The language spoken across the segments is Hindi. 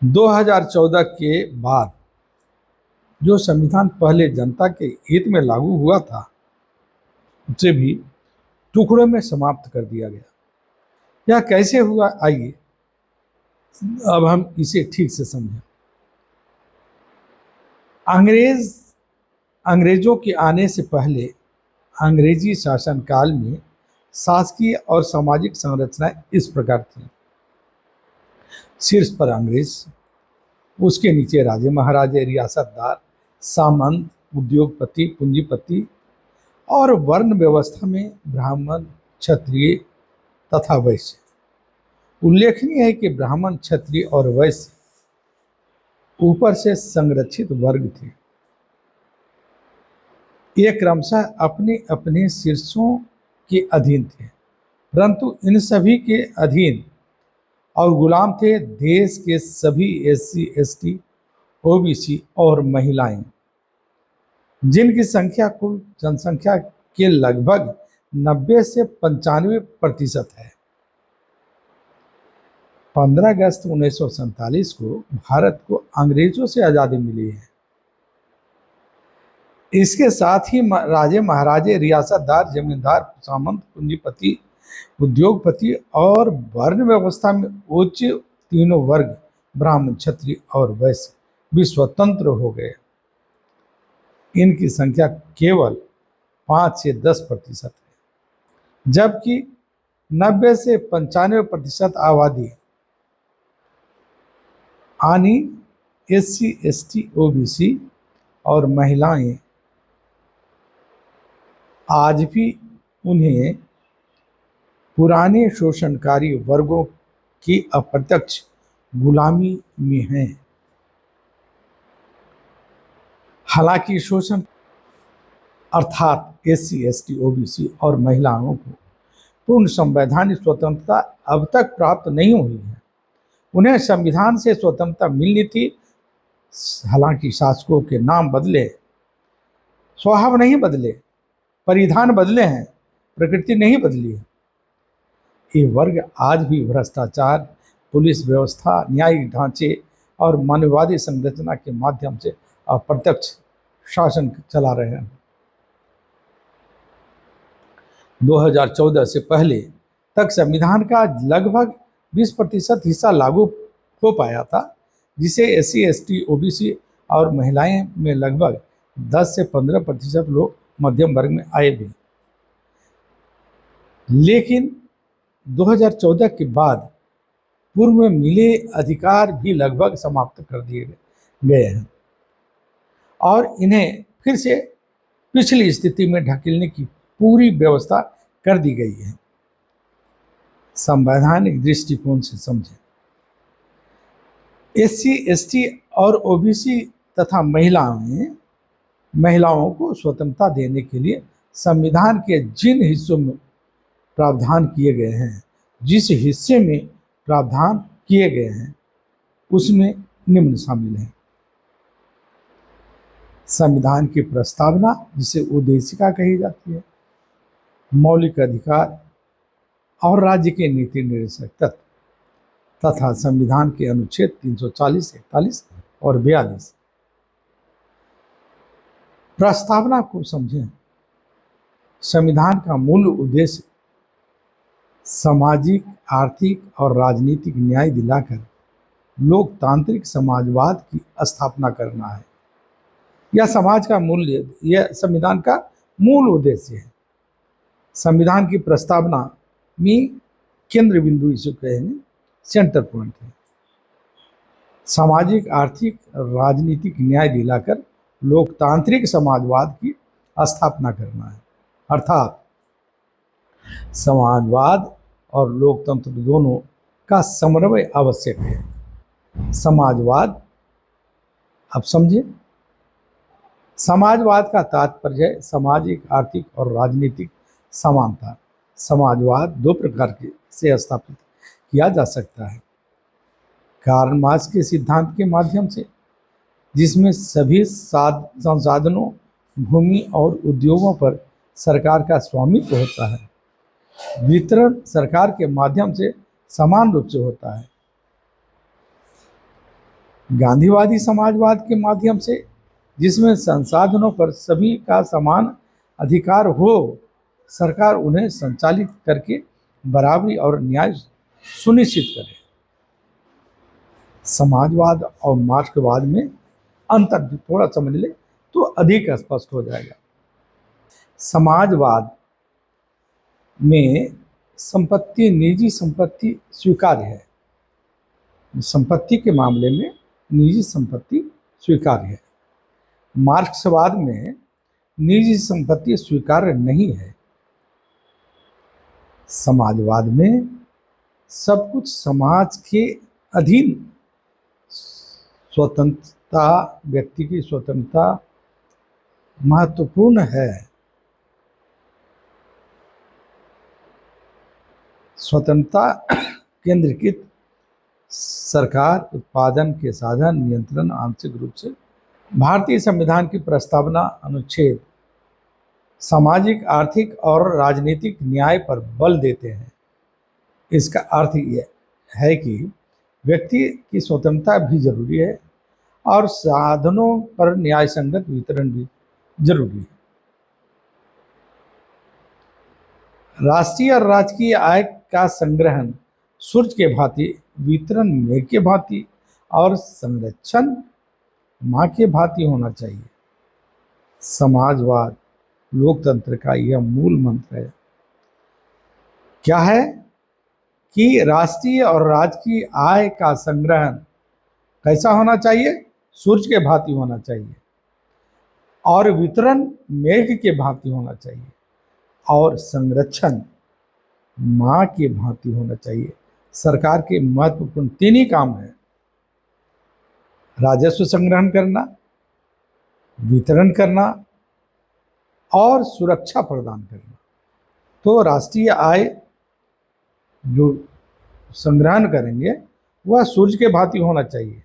2014 के बाद जो संविधान पहले जनता के हित में लागू हुआ था, उसे भी टुकड़ों में समाप्त कर दिया गया। यह कैसे हुआ, आइए अब हम इसे ठीक से समझें। अंग्रेजों के आने से पहले अंग्रेजी शासनकाल में शासकीय और सामाजिक संरचनाएं इस प्रकार थी। शीर्ष पर अंग्रेज, उसके नीचे राजे महाराजे, रियासतदार, सामंत, उद्योगपति, पूंजीपति और वर्ण व्यवस्था में ब्राह्मण, क्षत्रिय तथा वैश्य। उल्लेखनीय है कि ब्राह्मण, क्षत्रिय और वैश्य ऊपर से संरक्षित वर्ग थे। ये क्रमशः अपने अपने शीर्षों के अधीन थे, परंतु इन सभी के अधीन और गुलाम थे देश के सभी SC, ST, OBC और महिलाएं, जिनकी संख्या कुल जनसंख्या के लगभग 90 से 95% है। 15 अगस्त 1947 को भारत को अंग्रेजों से आज़ादी मिली है। इसके साथ ही राजे महाराजे, रियासतदार, जमींदार, सामंत, पूंजीपति, उद्योगपति और वर्ण व्यवस्था में उच्च तीनों वर्ग ब्राह्मण, क्षत्रिय और वैश्य भी स्वतंत्र हो गए। इनकी संख्या केवल 5 से 10% है, जबकि 90 से 95% आबादी यानी SC, ST, OBC और महिलाएं आज भी उन्हें पुराने शोषणकारी वर्गों की अप्रत्यक्ष गुलामी में हैं। हालांकि शोषण अर्थात SC, ST, OBC और महिलाओं को पूर्ण संवैधानिक स्वतंत्रता अब तक प्राप्त नहीं हुई है। उन्हें संविधान से स्वतंत्रता मिलनी थी। हालांकि शासकों के नाम बदले, स्वभाव नहीं बदले, परिधान बदले हैं, प्रकृति नहीं बदली है। ये वर्ग आज भी भ्रष्टाचार, पुलिस व्यवस्था, न्यायिक ढांचे और मानववादी संरचना के माध्यम से अप्रत्यक्ष शासन चला रहे हैं। 2014 से पहले तक संविधान का लगभग 20% हिस्सा लागू हो पाया था, जिसे SC, ST, OBC और महिलाएं में लगभग 10 से 15% लोग मध्यम वर्ग में आए भी। लेकिन 2014 के बाद पूर्व में मिले अधिकार भी लगभग समाप्त कर दिए गए हैं और इन्हें फिर से पिछली स्थिति में ढकेलने की पूरी व्यवस्था कर दी गई है। संवैधानिक दृष्टिकोण से समझें। SC, ST और OBC तथा महिलाओं को स्वतंत्रता देने के लिए संविधान के जिन हिस्सों में प्रावधान किए गए हैं, जिस हिस्से में प्रावधान किए गए हैं उसमें निम्न शामिल हैं। संविधान की प्रस्तावना, जिसे उद्देशिका कही जाती है, मौलिक अधिकार और राज्य के नीति निर्देशक तत्व तथा संविधान के अनुच्छेद 340, 41 और 42। प्रस्तावना को समझें। संविधान का मूल उद्देश्य सामाजिक, आर्थिक और राजनीतिक न्याय दिलाकर लोकतांत्रिक समाजवाद की स्थापना करना है। यह संविधान का मूल उद्देश्य है। संविधान की प्रस्तावना में केंद्र बिंदु इसे कहेंगे, सेंटर पॉइंट है। सामाजिक, आर्थिक, राजनीतिक न्याय दिलाकर लोकतांत्रिक समाजवाद की स्थापना करना है। अर्थात समाजवाद और लोकतंत्र दोनों का समन्वय आवश्यक है। समाजवाद, अब समझिए, समाजवाद का तात्पर्य है सामाजिक, आर्थिक और राजनीतिक समानता। समाजवाद दो प्रकार से स्थापित किया जा सकता है। कार्ल मार्क्स के सिद्धांत के माध्यम से, जिसमें सभी संसाधनों, भूमि और उद्योगों पर सरकार का स्वामित्व होता है। वितरण सरकार के माध्यम से समान रूप से होता है। गांधीवादी समाजवाद के माध्यम से, जिसमें संसाधनों पर सभी का समान अधिकार हो, सरकार उन्हें संचालित करके बराबरी और न्याय सुनिश्चित करे। समाजवाद और मार्क्सवाद में अंतर भी थोड़ा समझ ले तो अधिक स्पष्ट हो जाएगा। समाजवाद में संपत्ति, निजी संपत्ति स्वीकार्य है। संपत्ति के मामले में निजी संपत्ति स्वीकार्य है। मार्क्सवाद में निजी संपत्ति स्वीकार्य नहीं है। समाजवाद में सब कुछ समाज के अधीन, स्वतंत्रता, व्यक्ति की स्वतंत्रता महत्वपूर्ण है। स्वतंत्रता केंद्रीकृत सरकार, उत्पादन के साधन, नियंत्रण आंशिक रूप से। भारतीय संविधान की प्रस्तावना अनुच्छेद सामाजिक, आर्थिक और राजनीतिक न्याय पर बल देते हैं। इसका अर्थ यह है कि व्यक्ति की स्वतंत्रता भी जरूरी है और साधनों पर न्याय संगत वितरण भी जरूरी है। राष्ट्रीय और राजकीय आय का संग्रहण सूर्य के भांति, वितरण मेघ के भांति और संरक्षण माँ के भांति होना चाहिए। समाजवाद लोकतंत्र का यह मूल मंत्र है। क्या है कि राष्ट्रीय और राजकीय आय का संग्रहण कैसा होना चाहिए? सूर्य के भांति होना चाहिए और वितरण मेघ के भांति होना चाहिए और संरक्षण माँ के भांति होना चाहिए। सरकार के महत्वपूर्ण तीन ही काम हैं: राजस्व संग्रहण करना, वितरण करना और सुरक्षा प्रदान करना। तो राष्ट्रीय आय जो संग्रहण करेंगे वह सूर्य के भांति होना चाहिए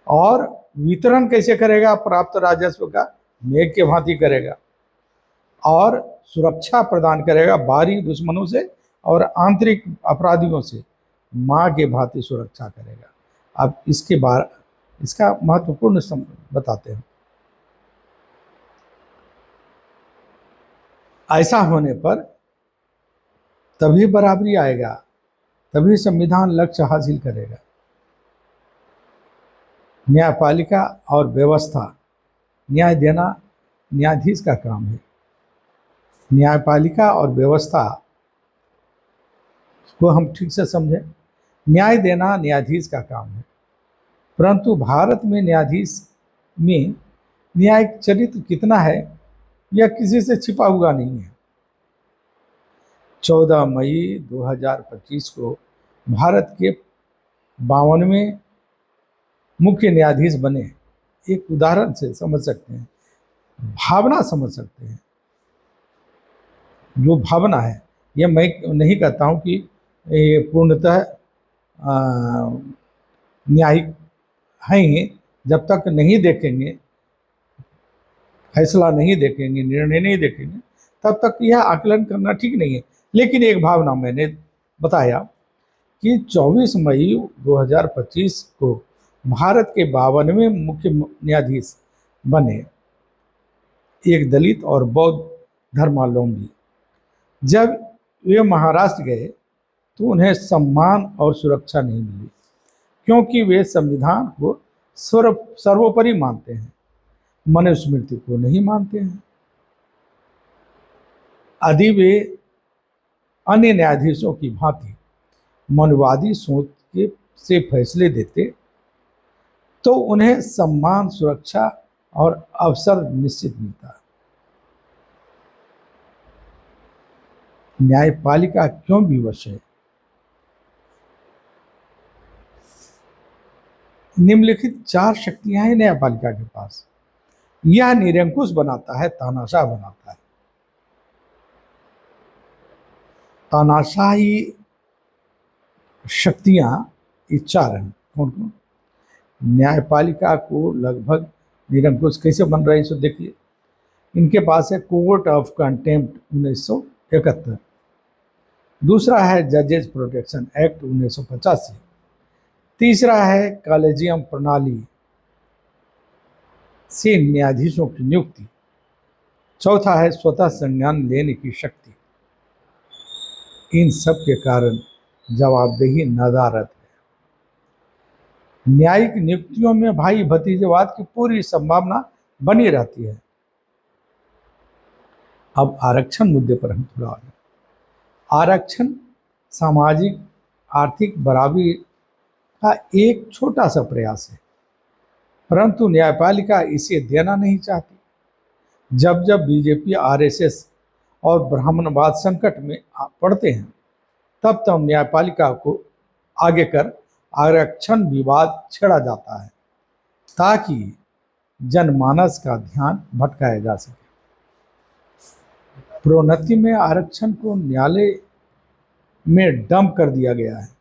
और वितरण कैसे करेगा प्राप्त राजस्व का? मेघ के भांति करेगा और सुरक्षा प्रदान करेगा बाहरी दुश्मनों से और आंतरिक अपराधियों से माँ के भांति सुरक्षा करेगा। अब इसका महत्वपूर्ण बताते हैं। ऐसा होने पर तभी बराबरी आएगा, तभी संविधान लक्ष्य हासिल करेगा। न्यायपालिका और व्यवस्था, न्याय देना न्यायाधीश का काम है। न्यायपालिका और व्यवस्था को हम ठीक से समझें। न्याय देना न्यायाधीश का काम है, परंतु भारत में न्यायाधीश में न्यायिक चरित्र कितना है यह किसी से छिपा हुआ नहीं है। 14 मई 2025 को भारत के 52वें मुख्य न्यायाधीश बने। एक उदाहरण से समझ सकते हैं, भावना समझ सकते हैं। जो भावना है, यह मैं नहीं कहता हूँ कि ये पूर्णतः न्यायिक हैं। जब तक नहीं देखेंगे, फैसला नहीं देखेंगे, निर्णय नहीं देखेंगे, तब तक यह आकलन करना ठीक नहीं है। लेकिन एक भावना मैंने बताया कि 24 मई 2025 को भारत के 52वें मुख्य न्यायाधीश बने एक दलित और बौद्ध धर्मावलंबी। जब वे महाराष्ट्र गए तो उन्हें सम्मान और सुरक्षा नहीं मिली, क्योंकि वे संविधान को सर्वोपरि मानते हैं, मनुस्मृति को नहीं मानते हैं। यदि वे अन्य न्यायाधीशों की भांति मनवादी सोच से फैसले देते तो उन्हें सम्मान, सुरक्षा और अवसर निश्चित मिलता। न्यायपालिका क्यों विवश है? निम्नलिखित 4 शक्तियां हैं न्यायपालिका के पास। यह निरंकुश बनाता है, तानाशाह बनाता है। तानाशाही शक्तियां ये 4 हैं। कौन कौन? न्यायपालिका को लगभग निरंकुश कैसे बन रहे हैं सो देखिए। इनके पास है कोर्ट ऑफ कंटेम्प्ट 1971, दूसरा है जजेस प्रोटेक्शन एक्ट 1985, तीसरा है कॉलेजियम प्रणाली से न्यायाधीशों की नियुक्ति। चौथा है स्वतः संज्ञान लेने की शक्ति। इन सब के कारण जवाबदेही नदारद है। न्यायिक नियुक्तियों में भाई भतीजेवाद की पूरी संभावना बनी रहती है। अब आरक्षण मुद्दे पर हम थोड़ा आगे। आरक्षण सामाजिक आर्थिक बराबरी का एक छोटा सा प्रयास है, परंतु न्यायपालिका इसे देना नहीं चाहती। जब जब बीजेपी, आरएसएस और ब्राह्मणवाद संकट में पड़ते हैं, तब तब न्यायपालिका को आगे कर आरक्षण विवाद छेड़ा जाता है, ताकि जनमानस का ध्यान भटकाया जा सके। प्रोन्नति में आरक्षण को न्यायालय में डंप कर दिया गया है।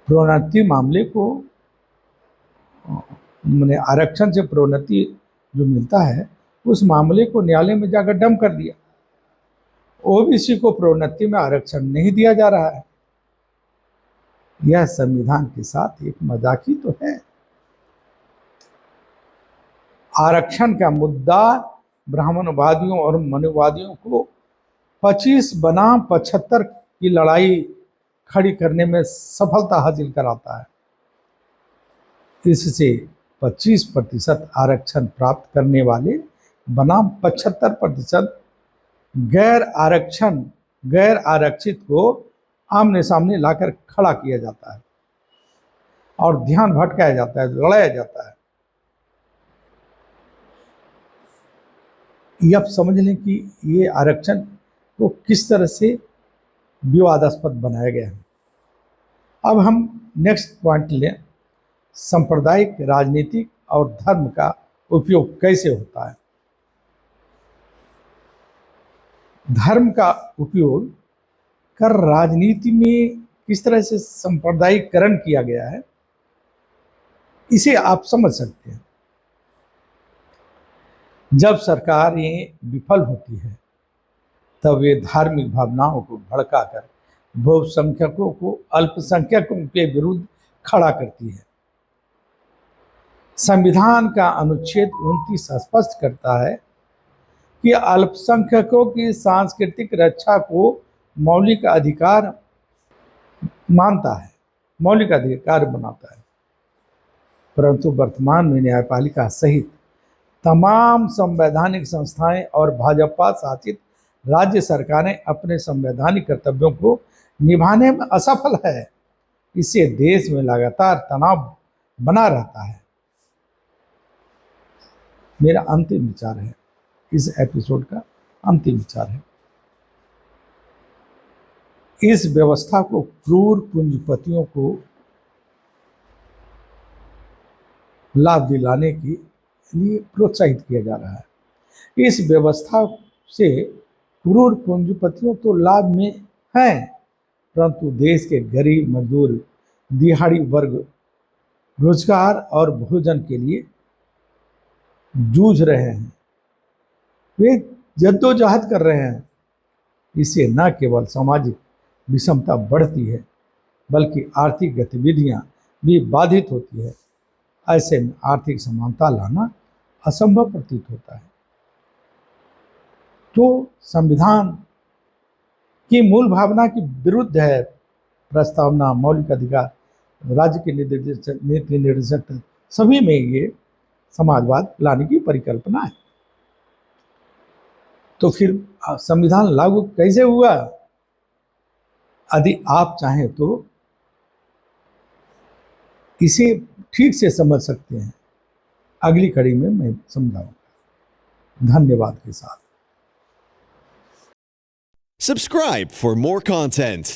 प्रोन्नति मामले को मैंने आरक्षण से प्रोन्नति जो मिलता है उस मामले को न्यायालय में जाकर डंप कर दिया। ओबीसी को प्रोन्नति में आरक्षण नहीं दिया जा रहा है। यह संविधान के साथ एक मजाक ही तो है। आरक्षण का मुद्दा ब्राह्मणवादियों और मनुवादियों को 25 बनाम 75 की लड़ाई खड़ी करने में सफलता हासिल कराता है। इससे 25% आरक्षण प्राप्त करने वाले बनाम 75% गैर आरक्षित को आमने सामने लाकर खड़ा किया जाता है और ध्यान भटकाया जाता है, लड़ाया जाता है। ये आप समझ लें कि ये आरक्षण को किस तरह से विवादास्पद बनाया गया है। अब हम नेक्स्ट पॉइंट लें, सांप्रदायिक राजनीतिक और धर्म का उपयोग कैसे होता है। धर्म का उपयोग कर राजनीति में किस तरह से सांप्रदायिकरण किया गया है, इसे आप समझ सकते हैं। जब सरकार ये विफल होती है, तब वे धार्मिक भावनाओं को भड़काकर बहुसंख्यकों को अल्पसंख्यकों के विरुद्ध खड़ा करती है। संविधान का अनुच्छेद 29 स्पष्ट करता है कि अल्पसंख्यकों की सांस्कृतिक रक्षा को मौलिक अधिकार मानता है, मौलिक अधिकार बनाता है। परंतु वर्तमान में न्यायपालिका सहित तमाम संवैधानिक संस्थाएं और भाजपा शासित राज्य सरकारें अपने संवैधानिक कर्तव्यों को निभाने में असफल है। इससे देश में लगातार तनाव बना रहता है। मेरा अंतिम विचार है, इस एपिसोड का अंतिम विचार है, इस व्यवस्था को क्रूर पूंजीपतियों को लाभ दिलाने के लिए प्रोत्साहित किया जा रहा है। इस व्यवस्था से क्रूर पूंजीपतियों तो लाभ में हैं, परंतु देश के गरीब, मजदूर, दिहाड़ी वर्ग रोजगार और भोजन के लिए जूझ रहे हैं, वे जद्दोजहद कर रहे हैं। इससे न केवल सामाजिक विषमता बढ़ती है, बल्कि आर्थिक गतिविधियां भी बाधित होती है। ऐसे में आर्थिक समानता लाना असंभव प्रतीत होता है। तो संविधान की मूल भावना के विरुद्ध है प्रस्तावना, मौलिक अधिकार, राज्य के नीति निर्देशक सभी में ये समाजवाद लाने की परिकल्पना है। तो फिर संविधान लागू कैसे हुआ? यदि आप चाहें तो इसे ठीक से समझ सकते हैं। अगली कड़ी में मैं समझाऊंगा। धन्यवाद के साथ। Subscribe for more content.